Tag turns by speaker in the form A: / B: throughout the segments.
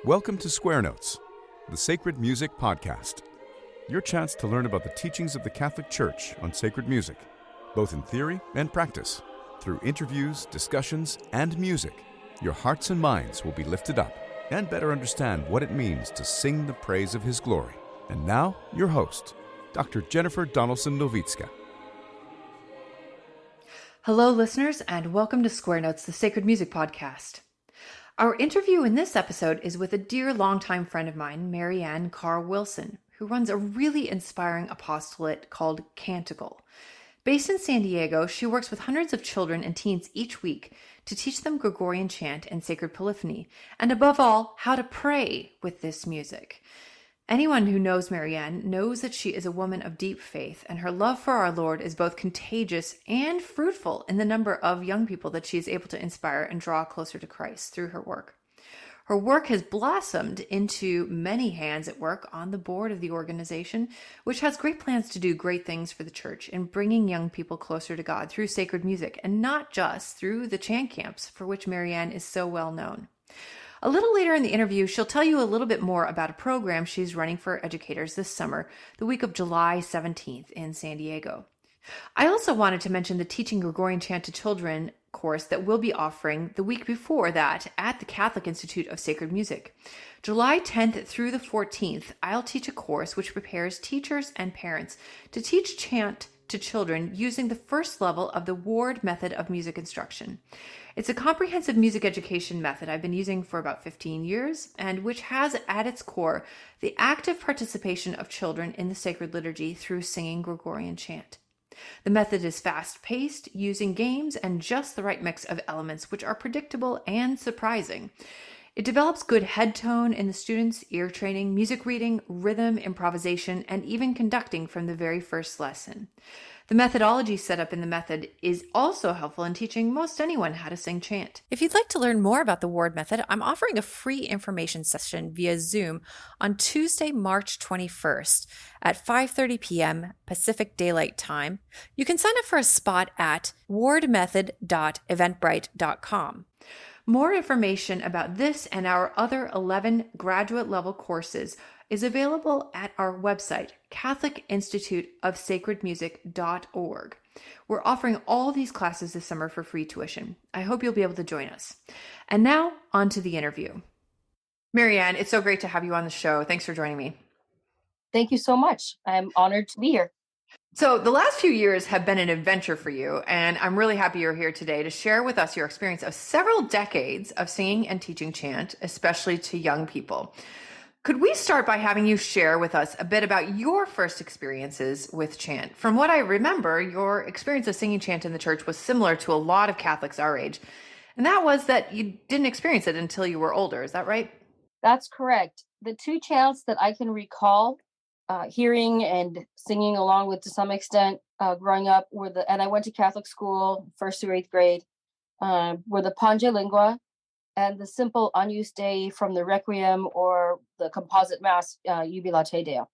A: Welcome to Square Notes, the Sacred Music Podcast. Your chance to learn about the teachings of the Catholic Church on sacred music, both in theory and practice. Through interviews, discussions, and music, your hearts and minds will be lifted up and better understand what it means to sing the praise of His glory. And now, your host, Dr. Jennifer Donaldson-Nowicka.
B: Hello, listeners, and welcome to Square Notes, the Sacred Music Podcast. Our interview in this episode is with a dear longtime friend of mine, Mary Ann Carr Wilson, who runs a really inspiring apostolate called Canticle. Based in San Diego, she works with hundreds of children and teens each week to teach them Gregorian chant and sacred polyphony, and above all, how to pray with this music. Anyone who knows Mary Ann knows that she is a woman of deep faith, and her love for our Lord is both contagious and fruitful in the number of young people that she is able to inspire and draw closer to Christ through her work. Her work has blossomed into many hands at work on the board of the organization, which has great plans to do great things for the church in bringing young people closer to God through sacred music, and not just through the chant camps for which Mary Ann is so well known. A little later in the interview, she'll tell you a little bit more about a program she's running for educators this summer, the week of July 17th in San Diego. I also wanted to mention the Teaching Gregorian Chant to Children course that we'll be offering the week before that at the Catholic Institute of Sacred Music. July 10th through the 14th, I'll teach a course which prepares teachers and parents to teach chant to children using the first level of the Ward method of music instruction. It's a comprehensive music education method I've been using for about 15 years, and which has at its core the active participation of children in the sacred liturgy through singing Gregorian chant. The method is fast-paced, using games and just the right mix of elements which are predictable and surprising. It develops good head tone in the students, ear training, music reading, rhythm, improvisation, and even conducting from the very first lesson. The methodology set up in the method is also helpful in teaching most anyone how to sing chant. If you'd like to learn more about the Ward method, I'm offering a free information session via Zoom on Tuesday, March 21st at 5:30 p.m. Pacific Daylight Time. You can sign up for a spot at wardmethod.eventbrite.com. More information about this and our other 11 graduate level courses is available at our website, catholicinstituteofsacredmusic.org. We're offering all these classes this summer for free tuition. I hope you'll be able to join us. And now, on to the interview. Mary Ann, it's so great to have you on the show. Thanks for joining me.
C: Thank you so much. I'm honored to be here.
B: So the last few years have been an adventure for you, and I'm really happy you're here today to share with us your experience of several decades of singing and teaching chant, especially to young people. Could we start by having you share with us a bit about your first experiences with chant? From what I remember, your experience of singing chant in the church was similar to a lot of Catholics our age, and that was that you didn't experience it until you were older. Is that right?
C: That's correct. The two chants that I can recall hearing and singing along with to some extent growing up and I went to Catholic school, 1st through 8th grade, were the Pange Lingua and the simple Agnus Dei from the Requiem or the composite Mass, Jubilate Deo.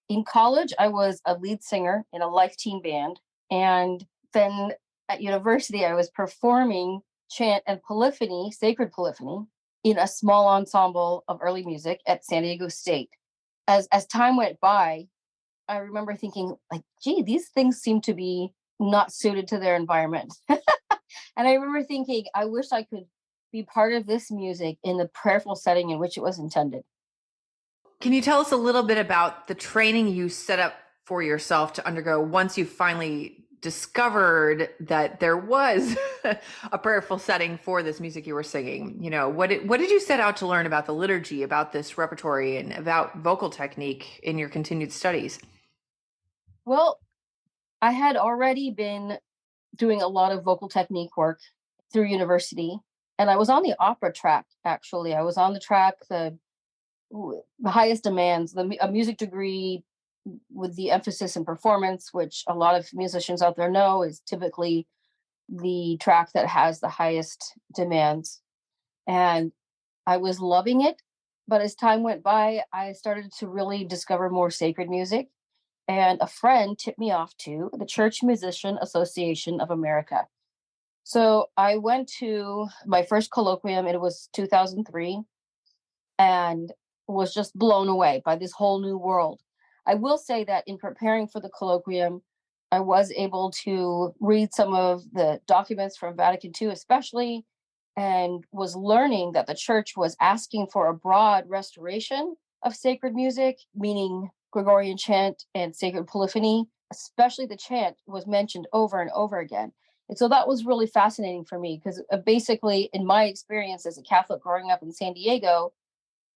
C: In college, I was a lead singer in a life teen band. And then at university, I was performing chant and polyphony, sacred polyphony, in a small ensemble of early music at San Diego State. As time went by, I remember thinking, like, gee, these things seem to be not suited to their environment. And I remember thinking, I wish I could be part of this music in the prayerful setting in which it was intended.
B: Can you tell us a little bit about the training you set up for yourself to undergo once you finally discovered that there was a prayerful setting for this music you were singing? You know, what did you set out to learn about the liturgy, about this repertory, and about vocal technique in your continued studies?
C: Well, I had already been doing a lot of vocal technique work through university, and I was on the opera track, actually. I was on the track, the highest demands, a music degree with the emphasis in performance, which a lot of musicians out there know is typically the track that has the highest demands. And I was loving it. But as time went by, I started to really discover more sacred music. And a friend tipped me off to the Church Musician Association of America. So I went to my first colloquium. It was 2003. and was just blown away by this whole new world. I will say that in preparing for the colloquium, I was able to read some of the documents from Vatican II, especially, and was learning that the church was asking for a broad restoration of sacred music, meaning Gregorian chant and sacred polyphony, especially the chant was mentioned over and over again. And so that was really fascinating for me because basically, in my experience as a Catholic growing up in San Diego,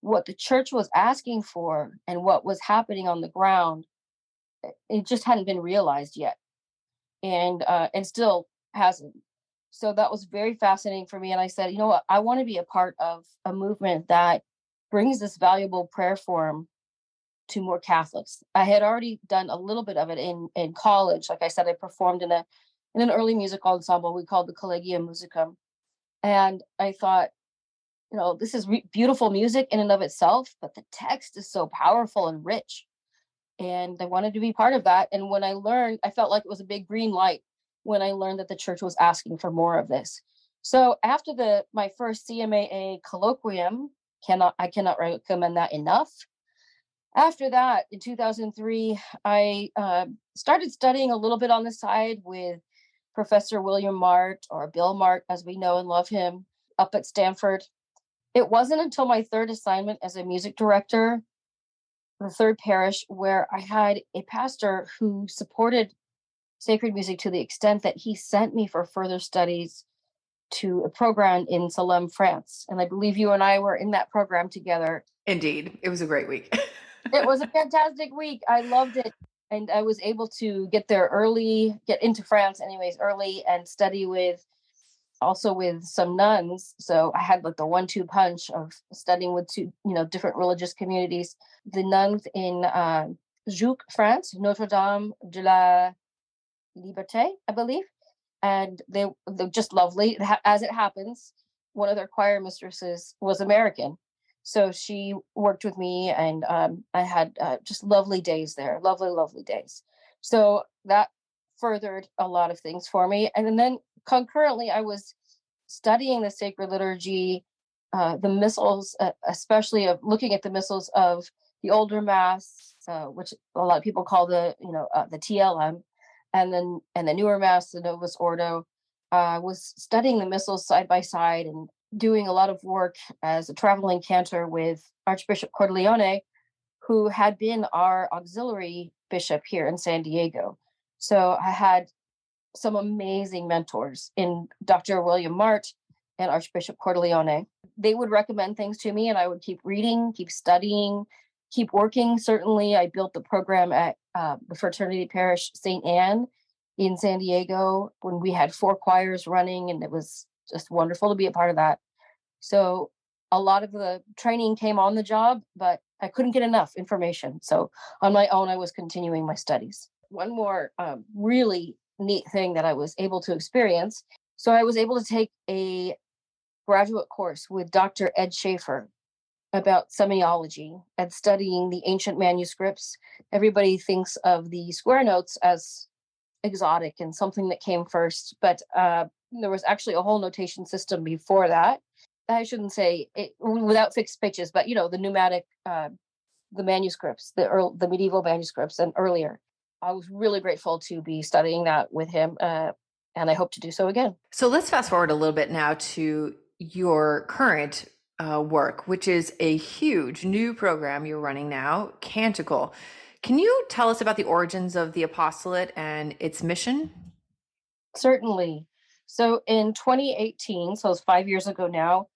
C: what the church was asking for and what was happening on the ground, it just hadn't been realized yet, and still hasn't. So that was very fascinating for me. And I said, you know what, I want to be a part of a movement that brings this valuable prayer form to more Catholics. I had already done a little bit of it in college. Like I said, I performed in an early musical ensemble we called the Collegium Musicum, and I thought, this is beautiful music in and of itself, but the text is so powerful and rich. And I wanted to be part of that. And when I learned, I felt like it was a big green light when I learned that the church was asking for more of this. So after my first CMAA colloquium, I cannot recommend that enough. After that, in 2003, I started studying a little bit on the side with Professor William Mart, or Bill Mart, as we know and love him, up at Stanford. It wasn't until my third assignment as a music director, the third parish, where I had a pastor who supported sacred music to the extent that he sent me for further studies to a program in Salem, France. And I believe you and I were in that program together.
B: Indeed. It was a great week.
C: It was a fantastic week. I loved it. And I was able to get into France anyways, early, and study also with some nuns. So I had like the 1-2 punch of studying with two, different religious communities. The nuns in Jouques, France, Notre Dame de la Liberté, I believe. And they're just lovely. As it happens, one of their choir mistresses was American. So she worked with me, and I had just lovely days there, lovely, lovely days. So that furthered a lot of things for me. And then concurrently, I was studying the sacred liturgy, the missals, especially of looking at the missals of the older Mass, which a lot of people call the TLM, and the newer Mass, the Novus Ordo. Was studying the missals side by side and doing a lot of work as a traveling cantor with Archbishop Cordileone, who had been our auxiliary bishop here in San Diego. So I had some amazing mentors in Dr. William Mart and Archbishop Cordileone. They would recommend things to me, and I would keep reading, keep studying, keep working. Certainly, I built the program at the Fraternity Parish St. Anne in San Diego when we had 4 choirs running, and it was just wonderful to be a part of that. So a lot of the training came on the job, but I couldn't get enough information. So on my own, I was continuing my studies. One more really neat thing that I was able to experience. So I was able to take a graduate course with Dr. Ed Schaefer about semiology and studying the ancient manuscripts. Everybody thinks of the square notes as exotic and something that came first, but there was actually a whole notation system before that. I shouldn't say it without fixed pitches, but the pneumatic, the manuscripts, the medieval manuscripts and earlier. I was really grateful to be studying that with him, and I hope to do so again.
B: So let's fast forward a little bit now to your current work, which is a huge new program you're running now, Canticle. Can you tell us about the origins of the Apostolate and its mission?
C: Certainly. So in 2018, so it's 5 years ago now,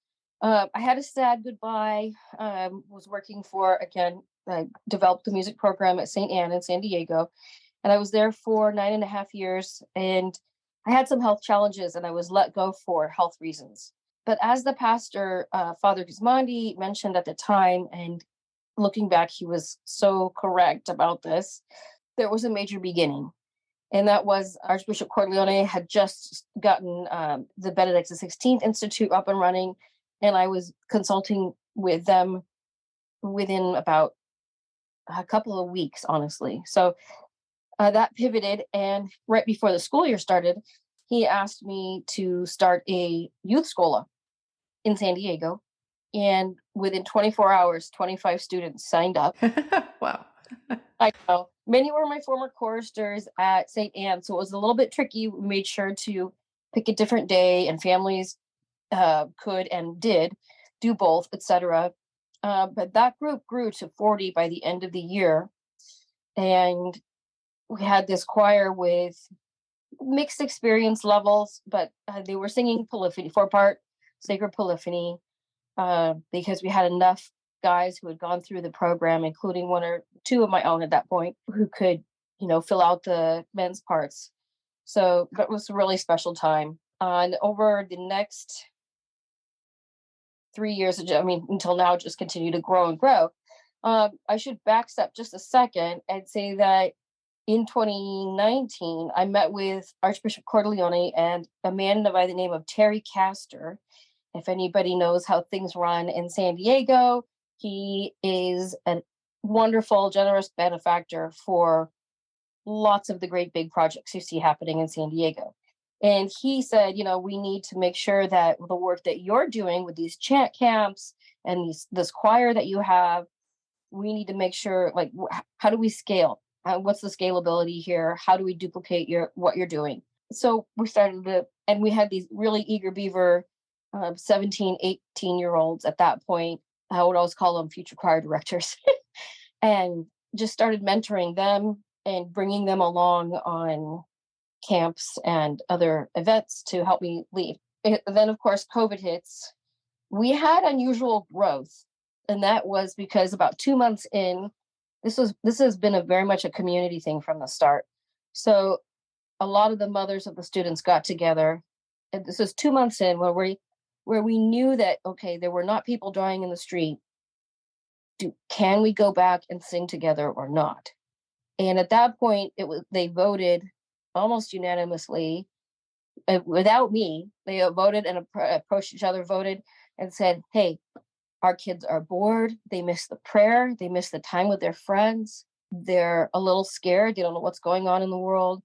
C: I had a sad goodbye. Was working I developed the music program at St. Anne in San Diego, and I was there for 9.5 years, and I had some health challenges, and I was let go for health reasons. But as the pastor, Father Gismondi, mentioned at the time, and looking back, he was so correct about this, there was a major beginning. And that was Archbishop Cordileone had just gotten the Benedict XVI Institute up and running, and I was consulting with them within about a couple of weeks, honestly. So that pivoted, and right before the school year started, he asked me to start a youth schola in San Diego And within 24 hours, 25 students signed up.
B: Wow.
C: I know. Many were my former choristers at St. Anne, so it was a little bit tricky. We made sure to pick a different day, and families could and did do both, etc. But that group grew to 40 by the end of the year. And we had this choir with mixed experience levels, but they were singing polyphony, four-part sacred polyphony, because we had enough guys who had gone through the program, including one or two of my own at that point, who could, fill out the men's parts. So that was a really special time. And over the next 3 years, until now, just continue to grow and grow. I should backstep just a second and say that in 2019, I met with Archbishop Cordileone and a man by the name of Terry Castor. If anybody knows how things run in San Diego, he is a wonderful, generous benefactor for lots of the great big projects you see happening in San Diego. And he said, we need to make sure that the work that you're doing with these chant camps and this choir that you have, we need to make sure, how do we scale? What's the scalability here? How do we duplicate what you're doing? So we started and we had these really eager beaver 17, 18-year-olds at that point. I would always call them future choir directors. And just started mentoring them and bringing them along on camps and other events to help me lead. And then, of course, COVID hits. We had unusual growth. And that was because about 2 months in, this has been very much a community thing from the start. So a lot of the mothers of the students got together. And this is 2 months in where we knew that, okay, there were not people dying in the street. Can we go back and sing together or not? And at that point, they voted almost unanimously, without me. They voted and approached each other, voted and said, hey, our kids are bored. They miss the prayer. They miss the time with their friends. They're a little scared. They don't know what's going on in the world.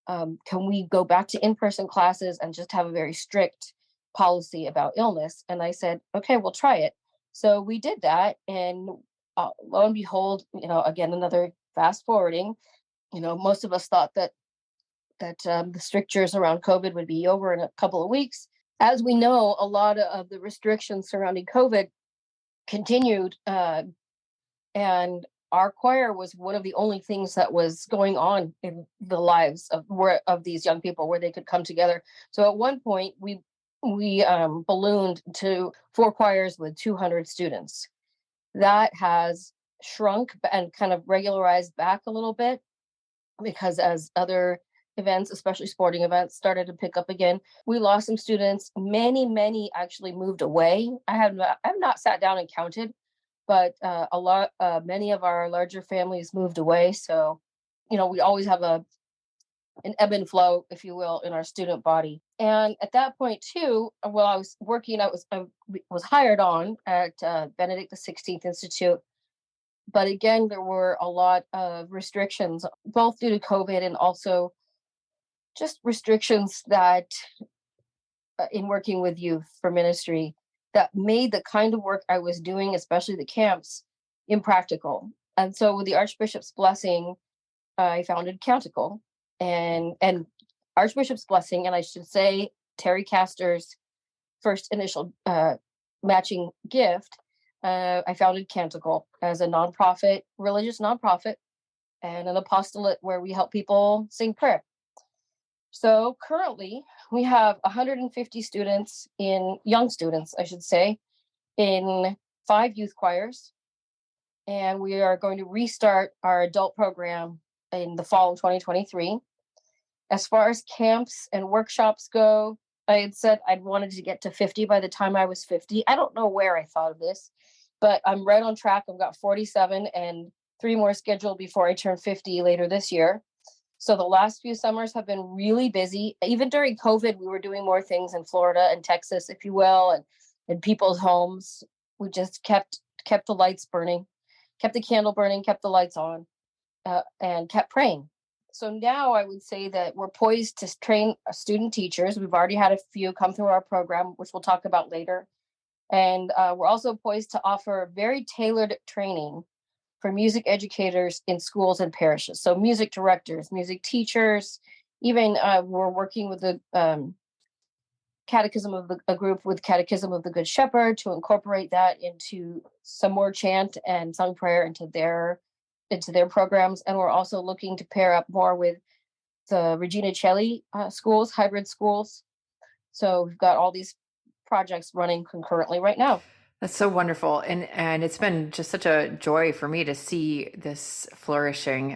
C: Can we go back to in-person classes and just have a very strict policy about illness? And I said, okay, we'll try it. So we did that. And lo and behold, again, another fast forwarding, most of us thought that the strictures around COVID would be over in a couple of weeks. As we know, a lot of the restrictions surrounding COVID continued, and our choir was one of the only things that was going on in the lives of these young people, where they could come together. So at one point, we ballooned to 4 choirs with 200 students. That has shrunk and kind of regularized back a little bit, because as other events, especially sporting events, started to pick up again, we lost some students. Many actually moved away. I have not sat down and counted, but many of our larger families moved away. So, we always have an ebb and flow, if you will, in our student body. And at that point too, while I was working, I was hired on at Benedict XVI Institute. But again, there were a lot of restrictions, both due to COVID and also just restrictions that in working with youth for ministry, that made the kind of work I was doing, especially the camps, impractical. And so with the Archbishop's blessing, I founded Canticle, and Archbishop's blessing, and I should say Terry Castor's first initial matching gift, I founded Canticle as a nonprofit, religious nonprofit, and an apostolate where we help people sing prayer. So currently we have 150 students, young students, I should say, in 5 youth choirs. And we are going to restart our adult program in the fall of 2023. As far as camps and workshops go, I had said I'd wanted to get to 50 by the time I was 50. I don't know where I thought of this, but I'm right on track. I've got 47 and 3 more scheduled before I turn 50 later this year. So the last few summers have been really busy. Even during COVID, we were doing more things in Florida and Texas, if you will, and in people's homes. We just kept the lights burning, kept the candle burning, kept the lights on, and kept praying. So now I would say that we're poised to train student teachers. We've already had a few come through our program, which we'll talk about later. And we're also poised to offer very tailored training for music educators in schools and parishes. So music directors, music teachers, even we're working with the a group with Catechism of the Good Shepherd to incorporate that into some more chant and sung prayer into their programs. And we're also looking to pair up more with the Regina Coeli schools, hybrid schools. So we've got all these projects running concurrently right now.
B: That's so wonderful. And it's been just such a joy for me to see this flourishing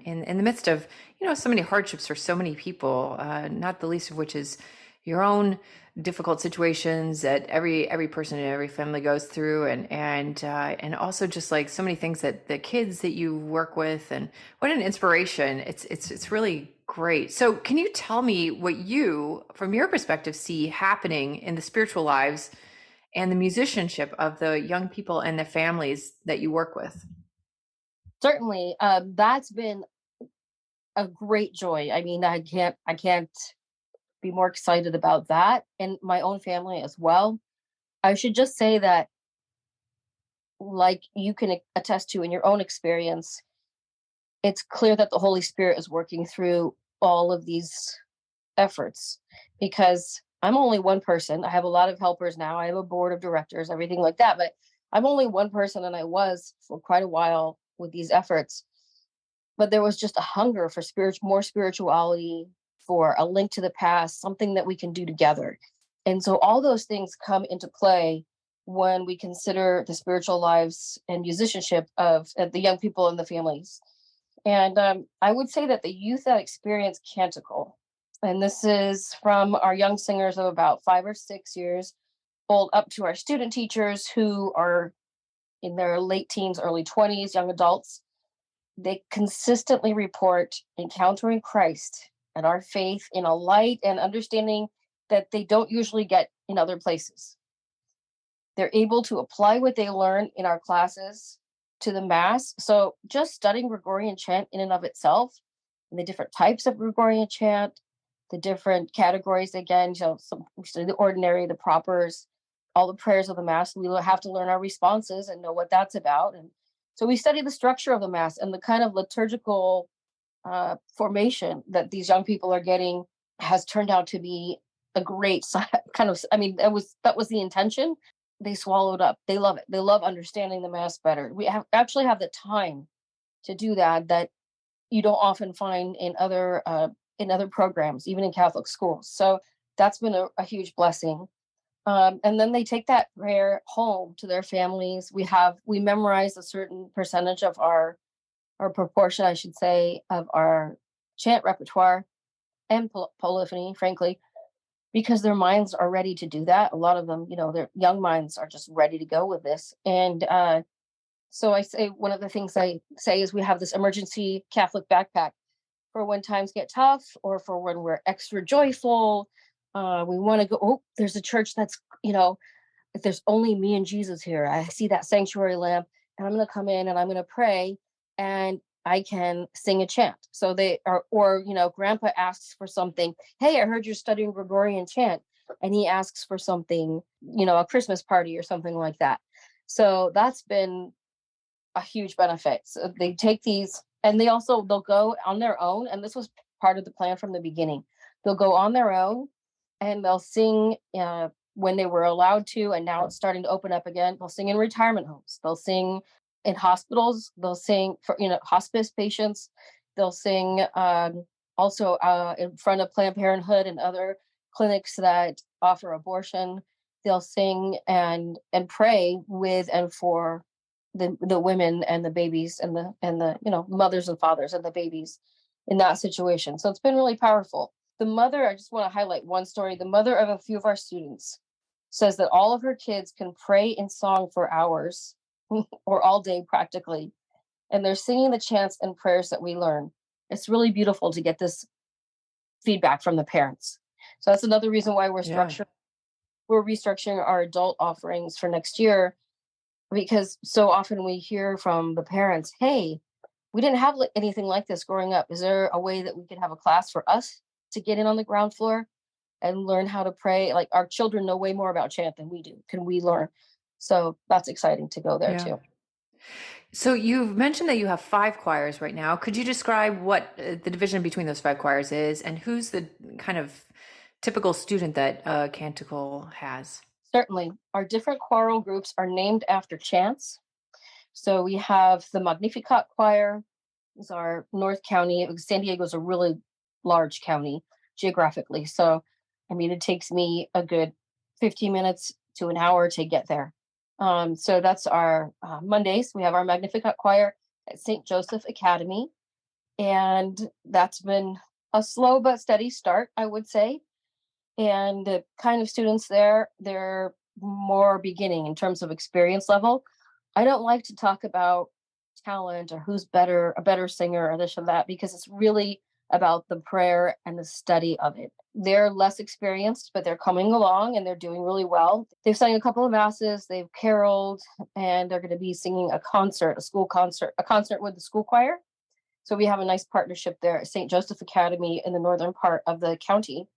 B: in the midst of, so many hardships for so many people, not the least of which is your own difficult situations that every person and every family goes through, and also just like so many things that the kids that you work with, and what an inspiration. It's really great. So can you tell me what you, from your perspective, see happening in the spiritual lives and the musicianship of the young people and the families that you work with?
C: Certainly. That's been a great joy. I mean, I can't be more excited about that, and my own family as well. I should just say that, like you can attest to in your own experience, it's clear that the Holy Spirit is working through all of these efforts, because I'm only one person. I have a lot of helpers now. I have a board of directors, everything like that, but I'm only one person, and I was for quite a while with these efforts. But there was just a hunger for more spirituality, for a link to the past, something that we can do together. And so all those things come into play when we consider the spiritual lives and musicianship of the young people and the families. And I would say that the youth that experience Canticle, and this is from our young singers of about 5 or 6 years old up to our student teachers who are in their late teens, early 20s, young adults, they consistently report encountering Christ and our faith in a light and understanding that they don't usually get in other places. They're able to apply what they learn in our classes to the Mass. So just studying Gregorian chant in and of itself, and the different types of Gregorian chant, the different categories, again, we study the ordinary, the propers, all the prayers of the Mass. We have to learn our responses and know what that's about. And so we study the structure of the Mass and the kind of liturgical formation that these young people are getting has turned out to be a great kind of, I mean, that was the intention. They swallowed up. They love it. They love understanding the Mass better. We actually have the time to do that you don't often find in other programs, even in Catholic schools. So that's been a huge blessing. And then they take that prayer home to their families. We memorize a certain percentage of our proportion, I should say, of our chant repertoire and polyphony, frankly, because their minds are ready to do that. A lot of them, their young minds are just ready to go with this. And so I say, one of the things I say is we have this emergency Catholic backpack for when times get tough or for when we're extra joyful. We want to go, oh, there's a church that's, if there's only me and Jesus here, I see that sanctuary lamp, and I'm going to come in and I'm going to pray, and I can sing a chant. So grandpa asks for something. Hey, I heard you're studying Gregorian chant. And he asks for something, a Christmas party or something like that. So that's been a huge benefit. So they take these, and they'll go on their own. And this was part of the plan from the beginning. They'll go on their own and they'll sing when they were allowed to. And now it's starting to open up again. They'll sing in retirement homes. They'll sing in hospitals. They'll sing for hospice patients. They'll sing also in front of Planned Parenthood and other clinics that offer abortion. They'll sing and pray with and for the women and the babies and the mothers and fathers and the babies in that situation. So it's been really powerful. The mother, I just want to highlight one story. The mother of a few of our students says that all of her kids can pray in song for hours or all day practically. And they're singing the chants and prayers that we learn. It's really beautiful to get this feedback from the parents. So that's another reason why we're restructuring our adult offerings for next year, because so often we hear from the parents, hey, we didn't have anything like this growing up. Is there a way that we could have a class for us to get in on the ground floor? and learn how to pray. Like our children know way more about chant than we do. Can we learn? So that's exciting to go there
B: Yeah.
C: too.
B: So you've mentioned that you have 5 choirs right now. Could you describe what the division between those 5 choirs is, and who's the kind of typical student that Canticle has?
C: Certainly. Our different choral groups are named after chants. So we have the Magnificat choir, is our North County. San Diego is a really large county geographically. So, I mean, it takes me a good 15 minutes to an hour to get there. So that's our Mondays. We have our Magnificat choir at St. Joseph Academy. And that's been a slow but steady start, I would say. And the kind of students there, they're more beginning in terms of experience level. I don't like to talk about talent or who's better, a better singer or this or that, because it's really about the prayer and the study of it. They're less experienced, but they're coming along and they're doing really well. They've sung a couple of masses, they've caroled, and they're going to be singing a concert, a concert with the school choir. So we have a nice partnership there at St. Joseph Academy in the northern part of the county.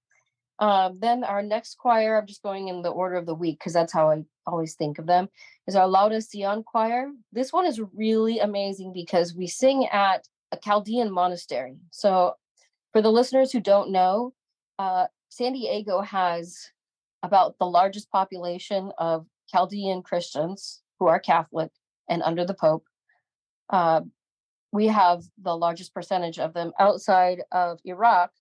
C: Then our next choir, I'm just going in the order of the week because that's how I always think of them, is our Lauda Sion choir. This one is really amazing because we sing at a Chaldean monastery. So for the listeners who don't know, San Diego has about the largest population of Chaldean Christians who are Catholic and under the Pope. We have the largest percentage of them outside of Iraq,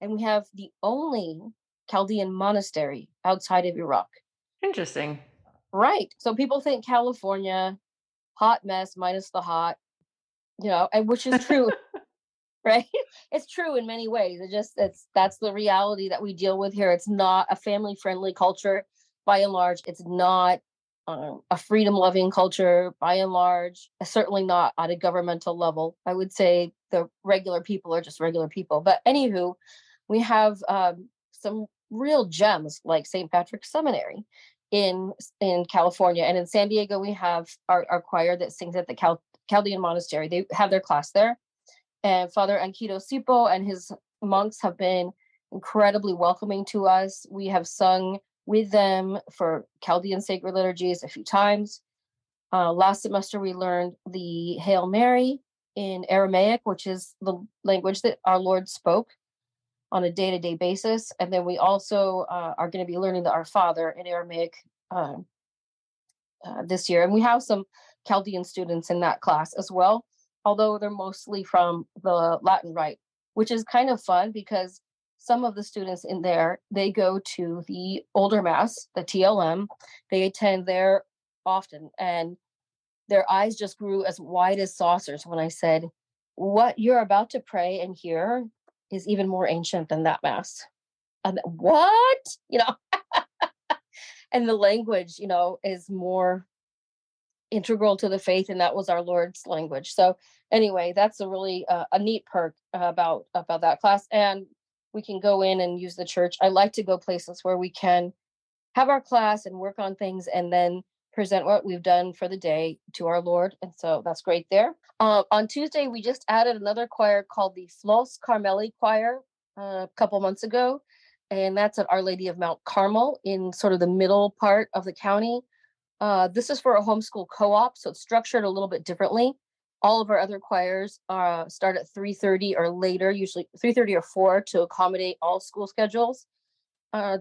C: and we have the only Chaldean monastery outside of Iraq.
B: Interesting.
C: Right. So people think California, hot mess minus the hot, and which is true, right? It's true in many ways. That's the reality that we deal with here. It's not a family-friendly culture by and large. It's not a freedom-loving culture by and large. Certainly not at a governmental level. I would say the regular people are just regular people. But anywho, we have some real gems like St. Patrick's Seminary in California, and in San Diego we have our choir that sings at the Chaldean Monastery. They have their class there, and Father Anquito Sipo and his monks have been incredibly welcoming to us. We have sung with them for Chaldean sacred liturgies a few times. Last semester we learned the Hail Mary in Aramaic, which is the language that our Lord spoke on a day-to-day basis. And then we also are going to be learning the Our Father in Aramaic this year. And we have some Chaldean students in that class as well, although they're mostly from the Latin Rite, which is kind of fun because some of the students in there, they go to the older Mass, the TLM. They attend there often, and their eyes just grew as wide as saucers when I said, what you're about to pray and hear is even more ancient than that Mass. And what? And the language, is more integral to the faith, and that was our Lord's language. So anyway, that's a really a neat perk about that class. And we can go in and use the church. I like to go places where we can have our class and work on things and then present what we've done for the day to our Lord. And so that's great there. On Tuesday, we just added another choir called the Flos Carmeli Choir a couple months ago. And that's at Our Lady of Mount Carmel in sort of the middle part of the county. This is for a homeschool co-op, so it's structured a little bit differently. All of our other choirs start at 3:30 or later, usually 3:30 or 4 to accommodate all school schedules.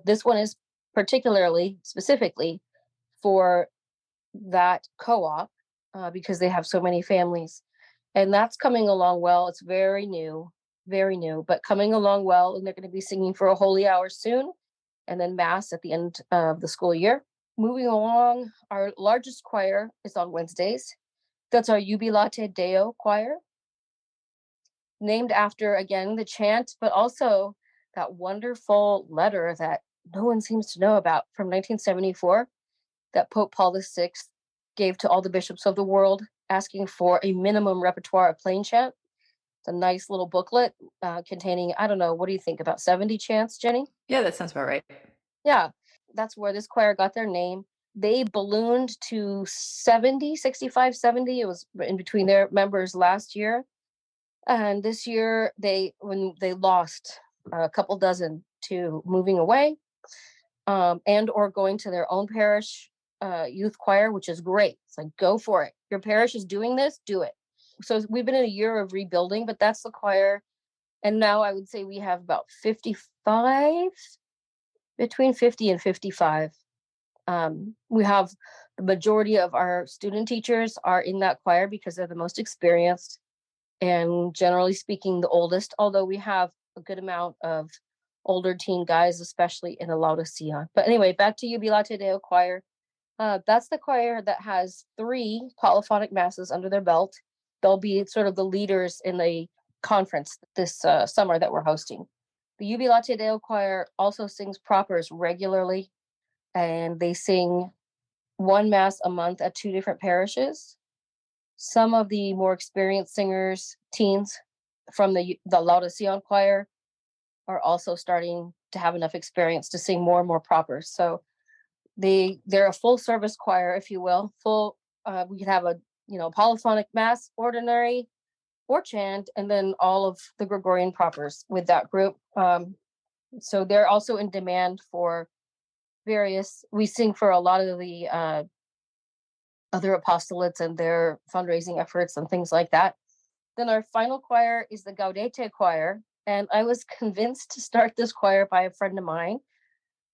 C: This one is specifically for that co-op because they have so many families. And that's coming along well. It's very new, but coming along well. And they're going to be singing for a holy hour soon, and then Mass at the end of the school year. Moving along, our largest choir is on Wednesdays. That's our Jubilate Deo choir, named after, again, the chant, but also that wonderful letter that no one seems to know about from 1974 that Pope Paul VI gave to all the bishops of the world, asking for a minimum repertoire of plain chant. It's a nice little booklet containing, I don't know, what do you think, about 70 chants, Jenny?
B: Yeah, that sounds about right.
C: Yeah, that's where this choir got their name. They ballooned to 65, 70. It was in between their members last year. And this year, when they lost a couple dozen to moving away, and or going to their own parish youth choir, which is great. It's like, go for it. Your parish is doing this, do it. So we've been in a year of rebuilding, but that's the choir. And now I would say we have about 55, between 50 and 55. We have the majority of our student teachers are in that choir because they're the most experienced and, generally speaking, the oldest, although we have a good amount of older teen guys, especially in the Laodicea. But anyway, back to Jubilate Deo choir. That's the choir that has 3 polyphonic masses under their belt. They'll be sort of the leaders in the conference this summer that we're hosting. The Jubilate Deo choir also sings propers regularly, and they sing 1 mass a month at 2 different parishes. Some of the more experienced singers, teens from the Laodicean choir, are also starting to have enough experience to sing more and more propers. So they're a full service choir, if you will. We could have a polyphonic mass, ordinary, or chant, and then all of the Gregorian propers with that group. So they're also in demand for we sing for a lot of the other apostolates and their fundraising efforts and things like that. Then our final choir is the Gaudete choir. And I was convinced to start this choir by a friend of mine,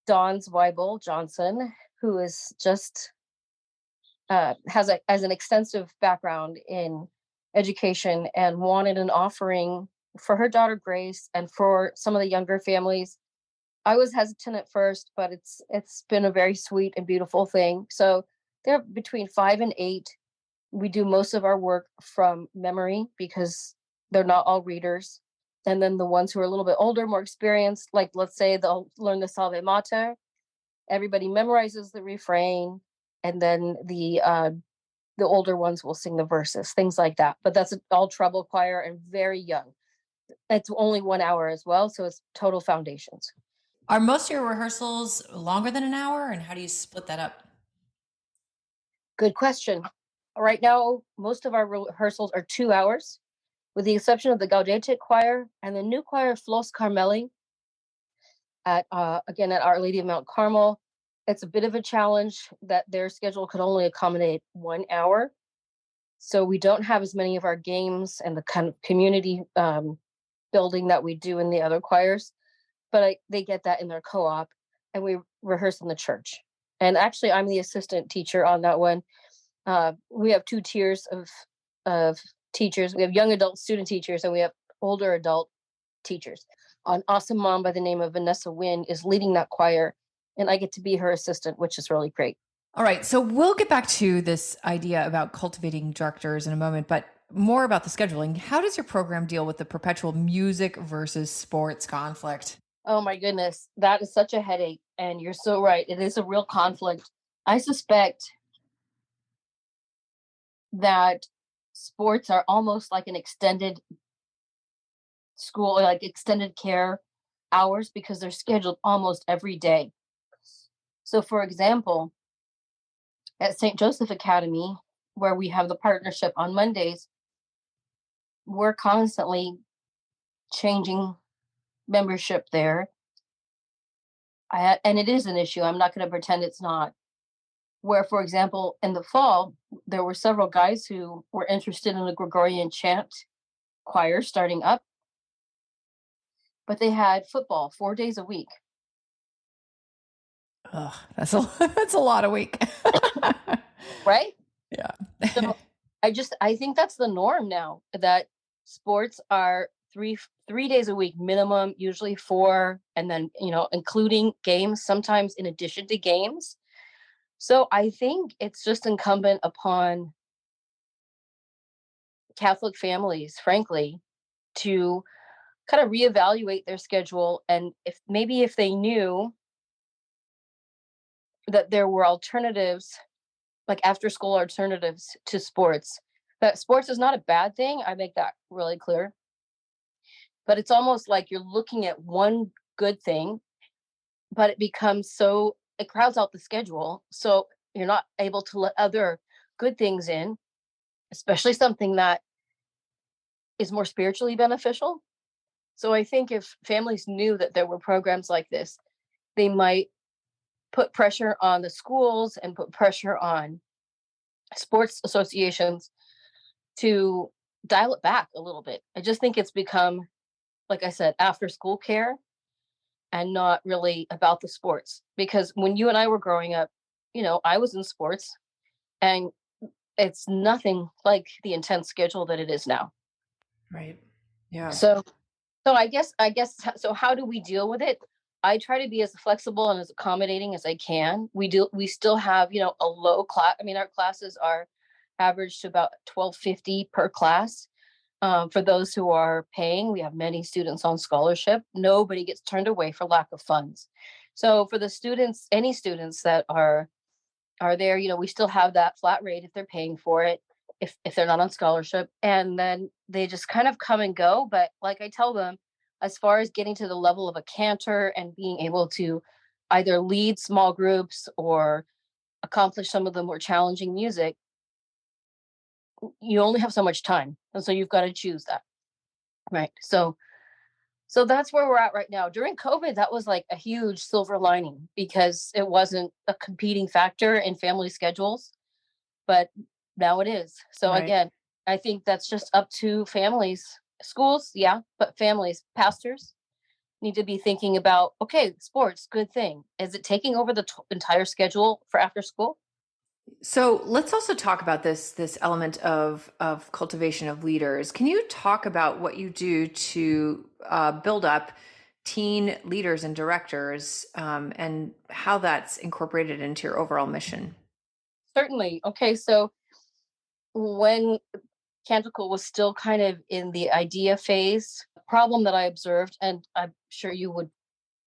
C: Dawn Zweibel Johnson, who is just has an extensive background in education and wanted an offering for her daughter Grace and for some of the younger families. I was hesitant at first, but it's been a very sweet and beautiful thing. So they're between 5 and 8. We do most of our work from memory because they're not all readers. And then the ones who are a little bit older, more experienced, like let's say they'll learn the Salve Mater. Everybody memorizes the refrain, and then the older ones will sing the verses, things like that. But that's an all treble choir and very young. It's only 1 hour as well, so it's total foundations.
B: Are most of your rehearsals longer than an hour, and how do you split that up?
C: Good question. Right now, most of our rehearsals are 2 hours, with the exception of the Gaudete choir and the new choir Flos Carmeli at Our Lady of Mount Carmel. It's a bit of a challenge that their schedule could only accommodate 1 hour. So we don't have as many of our games and the kind of community building that we do in the other choirs, but they get that in their co-op, and we rehearse in the church. And actually, I'm the assistant teacher on that one. We have 2 tiers of teachers. We have young adult student teachers, and we have older adult teachers. An awesome mom by the name of Vanessa Wynn is leading that choir, and I get to be her assistant, which is really great.
B: All right, so we'll get back to this idea about cultivating directors in a moment, but more about the scheduling. How does your program deal with the perpetual music versus sports conflict?
C: Oh my goodness, that is such a headache, and you're so right. It is a real conflict. I suspect that sports are almost like an extended school, like extended care hours, because they're scheduled almost every day. So, for example, at St. Joseph Academy, where we have the partnership on Mondays, we're constantly changing membership there. And it is an issue. I'm not going to pretend it's not. Where, for example, in the fall, there were several guys who were interested in the Gregorian chant choir starting up, but they had football 4 days a week.
B: Oh, that's a lot a week.
C: Right?
B: Yeah.
C: So I think that's the norm now, that sports are three days a week minimum, usually 4, and then, including games, sometimes in addition to games. So I think it's just incumbent upon Catholic families, frankly, to kind of reevaluate their schedule. And if they knew that there were alternatives, like after school alternatives to sports, that sports is not a bad thing. I make that really clear. But it's almost like you're looking at one good thing, but it crowds out the schedule. So you're not able to let other good things in, especially something that is more spiritually beneficial. So I think if families knew that there were programs like this, they might put pressure on the schools and put pressure on sports associations to dial it back a little bit. I just think it's become, like I said, after school care and not really about the sports. Because when you and I were growing up, I was in sports, and it's nothing like the intense schedule that it is now.
B: Right. Yeah.
C: So so how do we deal with it? I try to be as flexible and as accommodating as I can. We still have, a low class. I mean, our classes are average to about $12.50 per class. For those who are paying, we have many students on scholarship. Nobody gets turned away for lack of funds. So for the students, any students that are there, we still have that flat rate if they're paying for it, if they're not on scholarship. And then they just kind of come and go. But like I tell them, as far as getting to the level of a cantor and being able to either lead small groups or accomplish some of the more challenging music, you only have so much time. And so you've got to choose that. Right. So that's where we're at right now. During COVID, that was like a huge silver lining because it wasn't a competing factor in family schedules, but now it is. So
B: Right.
C: again, I think that's just up to families, schools, yeah, but families, pastors need to be thinking about, okay, sports, good thing. Is it taking over the entire schedule for after school?
B: So let's also talk about this element of cultivation of leaders. Can you talk about what you do to build up teen leaders and directors, and how that's incorporated into your overall mission?
C: Certainly. Okay, so when Canticle was still kind of in the idea phase, problem that I observed, and I'm sure you would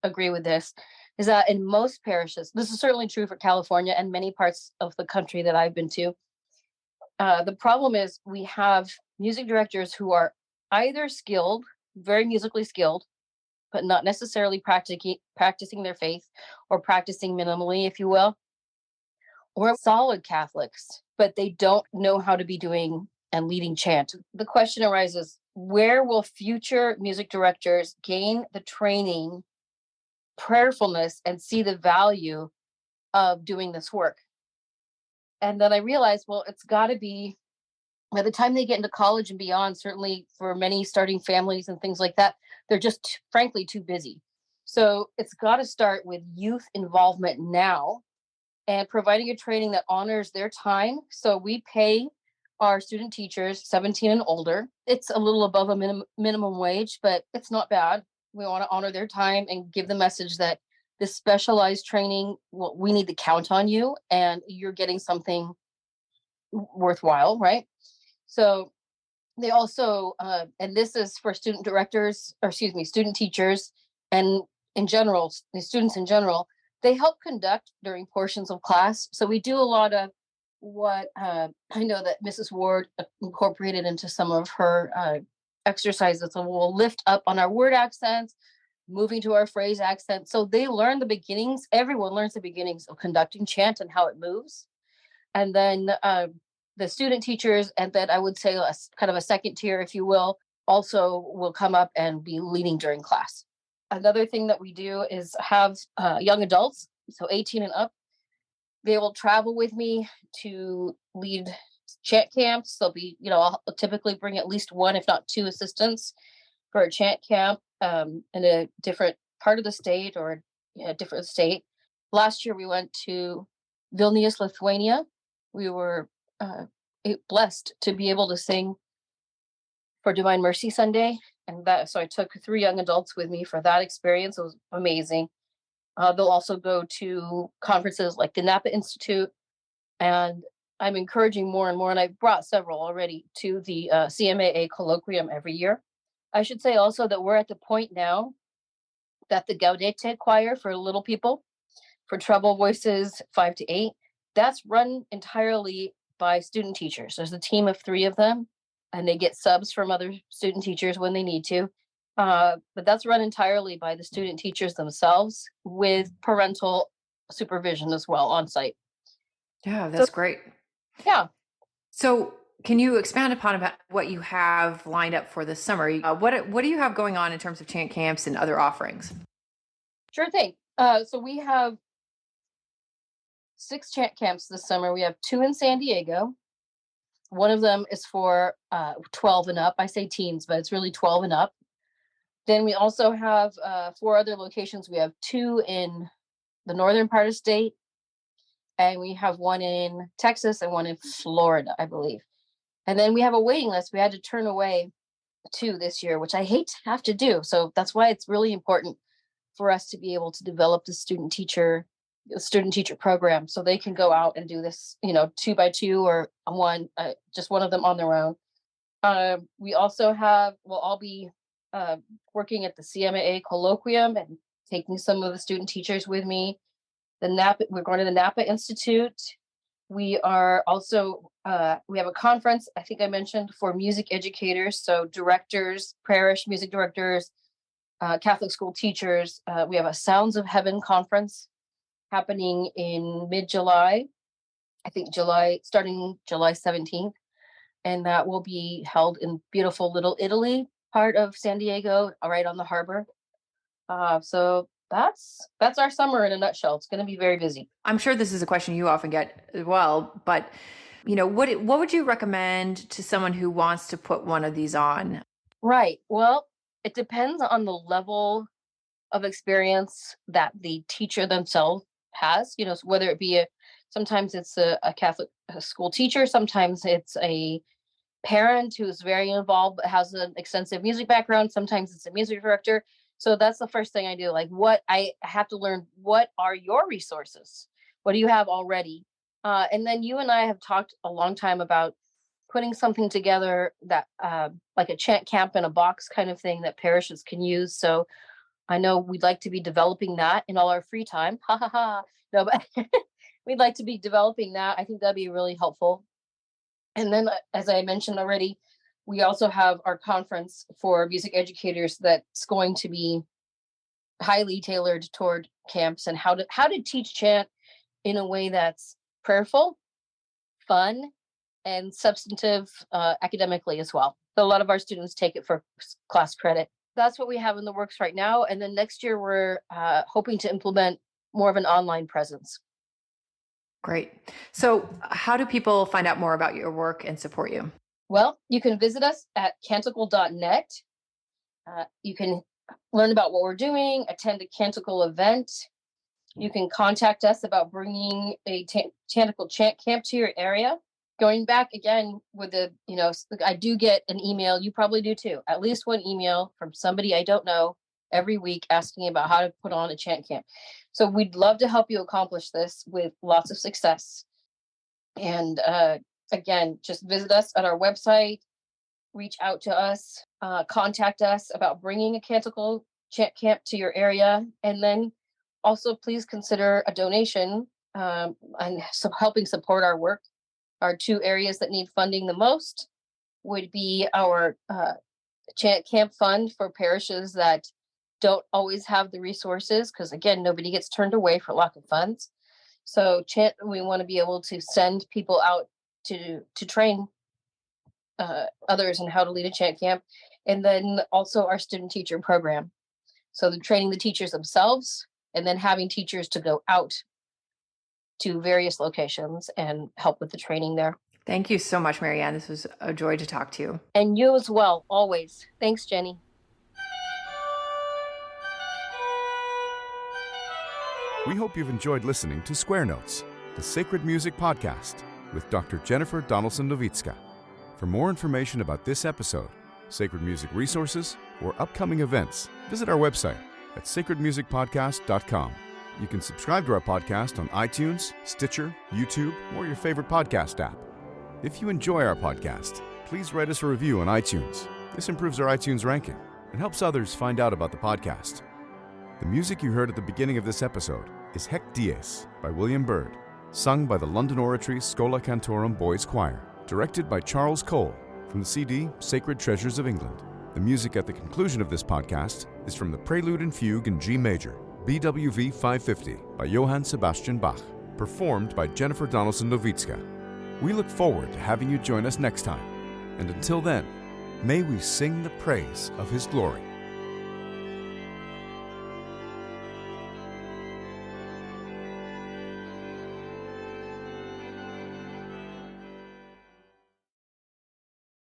C: agree with this, is that in most parishes, this is certainly true for California and many parts of the country that I've been to, the problem is we have music directors who are either skilled, very musically skilled, but not necessarily practicing their faith or practicing minimally, if you will, or solid Catholics, but they don't know how to be doing and leading chant. The question arises, where will future music directors gain the training, prayerfulness, and see the value of doing this work? And then I realized, well, it's got to be by the time they get into college and beyond, certainly for many starting families and things like that, they're just frankly too busy. So it's got to start with youth involvement now and providing a training that honors their time. So we pay our student teachers 17 and older. It's a little above a minimum wage, but it's not bad. We want to honor their time and give the message that this specialized training, well, we need to count on you and you're getting something worthwhile, right? So they also, and this is for student directors, or excuse me, student teachers, and in general, the students in general, they help conduct during portions of class. So we do a lot of what I know that Mrs. Ward incorporated into some of her exercises. So we'll lift up on our word accents, moving to our phrase accents. So they learn the beginnings. Everyone learns the beginnings of conducting chant and how it moves. And then the student teachers, and then I would say kind of a second tier, if you will come up and be leading during class. Another thing that we do is have young adults, so 18 and up. They will travel with me to lead chant camps. They'll be, I'll typically bring at least one, if not two assistants for a chant camp in a different part of the state or a different state. Last year we went to Vilnius, Lithuania. We were blessed to be able to sing for Divine Mercy Sunday, and so I took 3 young adults with me for that experience. It was amazing. They'll also go to conferences like the Napa Institute, and I'm encouraging more and more, and I've brought several already to the CMAA colloquium every year. I should say also that we're at the point now that the Gaudete choir for little people, for treble voices 5 to 8, that's run entirely by student teachers. There's a team of 3 of them, and they get subs from other student teachers when they need to. But that's run entirely by the student teachers themselves with parental supervision as well on site.
B: Yeah, that's great.
C: Yeah.
B: So Can you expand upon about what you have lined up for this summer? What do you have going on in terms of chant camps and other offerings?
C: Sure thing. So we have 6 chant camps this summer. We have 2 in San Diego. One of them is for 12 and up. I say teens, but it's really 12 and up. Then we also have 4 other locations. We have 2 in the northern part of state, and we have 1 in Texas and 1 in Florida, I believe. And then we have a waiting list. We had to turn away 2 this year, which I hate to have to do. So that's why it's really important for us to be able to develop the student teacher program, so they can go out and do this, 2 by 2 or just one of them on their own. We also we'll all be working at the CMAA colloquium and taking some of the student teachers with me. We're going to the Napa Institute. We are also, we have a conference, I think I mentioned, for music educators. So directors, parish music directors, Catholic school teachers. We have a Sounds of Heaven conference happening in mid-July, I think starting July 17th. And that will be held in beautiful Little Italy, part of San Diego, right on the harbor. So that's our summer in a nutshell. It's going to be very busy.
B: I'm sure this is a question you often get as well, but what would you recommend to someone who wants to put one of these on?
C: Right. Well, it depends on the level of experience that the teacher themselves has, whether it be sometimes it's a Catholic school teacher, sometimes it's a parent who's very involved but has an extensive music background, sometimes it's a music director. So that's the first thing I do. Like, what I have to learn, what are your resources? What do you have already? And then you and I have talked a long time about putting something together that like a chant camp in a box kind of thing that parishes can use. So I know we'd like to be developing that in all our free time. Ha ha ha. No, but we'd like to be developing that. I think that'd be really helpful. And then, as I mentioned already, we also have our conference for music educators that's going to be highly tailored toward camps and how to teach chant in a way that's prayerful, fun, and substantive academically as well. So a lot of our students take it for class credit. That's what we have in the works right now. And then next year, we're hoping to implement more of an online presence.
B: Great. So how do people find out more about your work and support you?
C: Well, you can visit us at canticle.net. You can learn about what we're doing, attend a Canticle event. You can contact us about bringing a Canticle Chant Camp to your area. Going back again with I do get an email, you probably do too, at least one email from somebody I don't know every week asking about how to put on a chant camp. So we'd love to help you accomplish this with lots of success. And again, just visit us at our website, reach out to us, contact us about bringing a Canticle Chant Camp to your area. And then also please consider a donation and helping support our work. Our 2 areas that need funding the most would be our Chant Camp Fund for parishes that don't always have the resources, because again, nobody gets turned away for lack of funds. So we want to be able to send people out to train others in how to lead a chant camp. And then also our student teacher program. So the training the teachers themselves and then having teachers to go out to various locations and help with the training there.
B: Thank you so much, Mary Ann. This was a joy to talk to you.
C: And you as well, always. Thanks, Jenny.
A: We hope you've enjoyed listening to Square Notes, the Sacred Music Podcast with Dr. Jennifer Donaldson-Nowicka. For more information about this episode, sacred music resources, or upcoming events, visit our website at sacredmusicpodcast.com. You can subscribe to our podcast on iTunes, Stitcher, YouTube, or your favorite podcast app. If you enjoy our podcast, please write us a review on iTunes. This improves our iTunes ranking and helps others find out about the podcast. The music you heard at the beginning of this episode is Hec Dies by William Byrd, sung by the London Oratory Schola Cantorum Boys Choir, directed by Charles Cole from the CD Sacred Treasures of England. The music at the conclusion of this podcast is from the Prelude and Fugue in G Major, BWV 550 by Johann Sebastian Bach, performed by Jennifer Donaldson-Nowicka. We look forward to having you join us next time. And until then, may we sing the praise of His glory.